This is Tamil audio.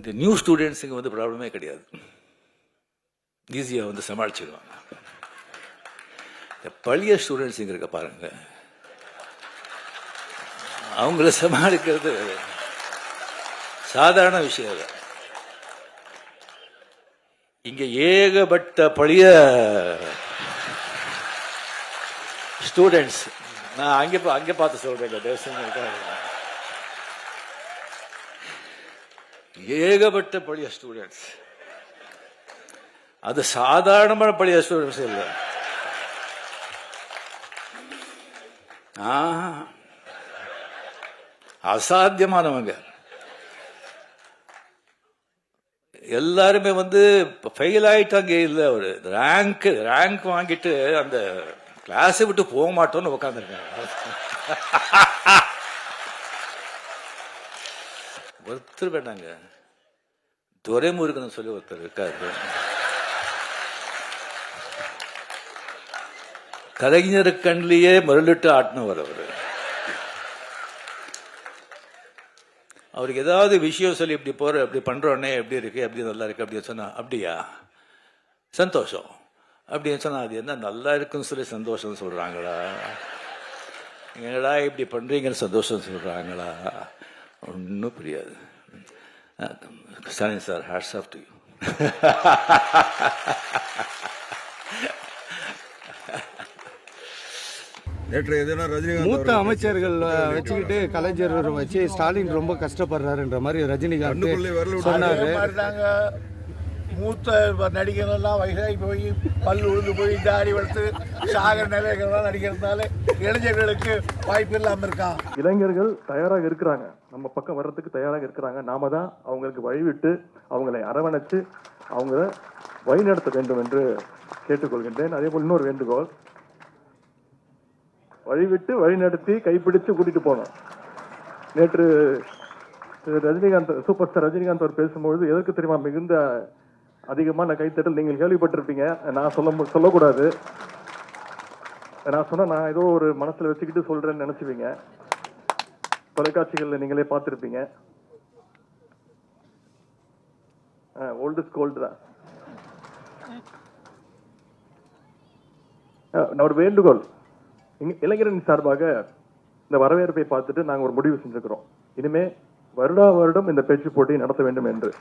இந்த நியூ ஸ்டூடெண்ட்ஸுங்க வந்து ப்ராப்ளமே கிடையாது, ஈஸியாக வந்து சமாளிச்சிடுவாங்க. இந்த பழைய ஸ்டூடெண்ட்ஸுங்க இருக்க பாருங்க, அவங்கள சமாளிக்கிறது சாதாரண விஷயம் இல்லை. இங்க ஏகப்பட்ட பழைய ஸ்டூடெண்ட்ஸ், நான் அங்கே பார்த்து சொல்றேன், ஏகப்பட்ட பழைய ஸ்டூடெண்ட்ஸ். அது சாதாரணமான பழைய ஸ்டூடெண்ட்ஸ் இல்லை, அசாத்தியமானவங்க. எல்லாருமே வந்து ஃபெயில் ஆயிட்டாங்க. இல்லை, ஒரு ரேங்க் வாங்கிட்டு அந்த கிளாஸை விட்டு போக மாட்டோம்னு உட்காந்துருக்காங்க. ஒருத்தர் வேண்டாங்க, துரைமுருகன் சொல்லி ஒருத்தர் இருக்காரு, கலைஞர் கண்ணிலேயே மருளிட்டு ஆட்டினவர் அவர். அவருக்கு ஏதாவது விஷயம் சொல்லி இப்படி போற, இப்படி பண்றோன்னே எப்படி இருக்கு, எப்படி நல்லா இருக்கு அப்படின்னு சொன்னா, அப்படியா சந்தோஷம் அப்படின்னு சொன்னா, அது என்ன நல்லா இருக்குன்னு சொல்லி சந்தோஷம் சொல்றாங்களா, எங்கடா இப்படி பண்றீங்கன்னு சந்தோஷம் சொல்றாங்களா, ஒன்றும் புரியாது. Stalin sir, hats off to you. மூத்த அமைச்சர்கள் வச்சுக்கிட்டு கலைஞர் வச்சு ஸ்டாலின் ரொம்ப கஷ்டப்படுறாருன்ற மாதிரி ரஜினிகாந்த் சொன்னாரு. மூத்த நடிகர்கள்லாம் வயசாகி போய் பல் உழுந்து போய் தாடி வளர்த்து சாகர நிலைகள்லாம் நடிக்கிறதுனால இளைஞர்களுக்கு வாய்ப்பு இல்லாமல் இருக்கான். இளைஞர்கள் தயாராக இருக்கிறாங்க, நம்ம பக்கம் வர்றதுக்கு தயாராக இருக்கிறாங்க. நாம தான் அவங்களுக்கு வழிவிட்டு அவங்களை அரவணைச்சு அவங்கள வழிநடத்த வேண்டும் என்று கேட்டுக்கொள்கின்றேன். அதே போல் இன்னொரு வேண்டுகோள், வழிவிட்டு வழிநடத்தி கைப்பிடிச்சு கூட்டிட்டு போனோம். நேற்று ரஜினிகாந்த், சூப்பர் ஸ்டார் ரஜினிகாந்த் அவர் பேசும்பொழுது எதற்கு தெரியுமா மிகுந்த அதிகமான கைத்தட்டல் நீங்கள் கேள்விப்பட்டிருப்பீங்க. நான் சொல்லக்கூடாது, நான் சொன்னா நான் ஏதோ ஒரு மனசுல வச்சுக்கிட்டு சொல்றேன்னு நினைச்சுவீங்க. தொலைக்காட்சிகள்ல நீங்களே பார்த்திருப்பீங்க. ஓல்டு இஸ் கோல்டு தான். ஒரு வேண்டுகோள், இளைஞரின் சார்பாக இந்த வரவேற்பை பார்த்துட்டு நாங்கள் ஒரு முடிவு செஞ்சுக்கிறோம். இனிமே வருடா வருடம் இந்த பேச்சு போட்டி நடத்த வேண்டும் என்று.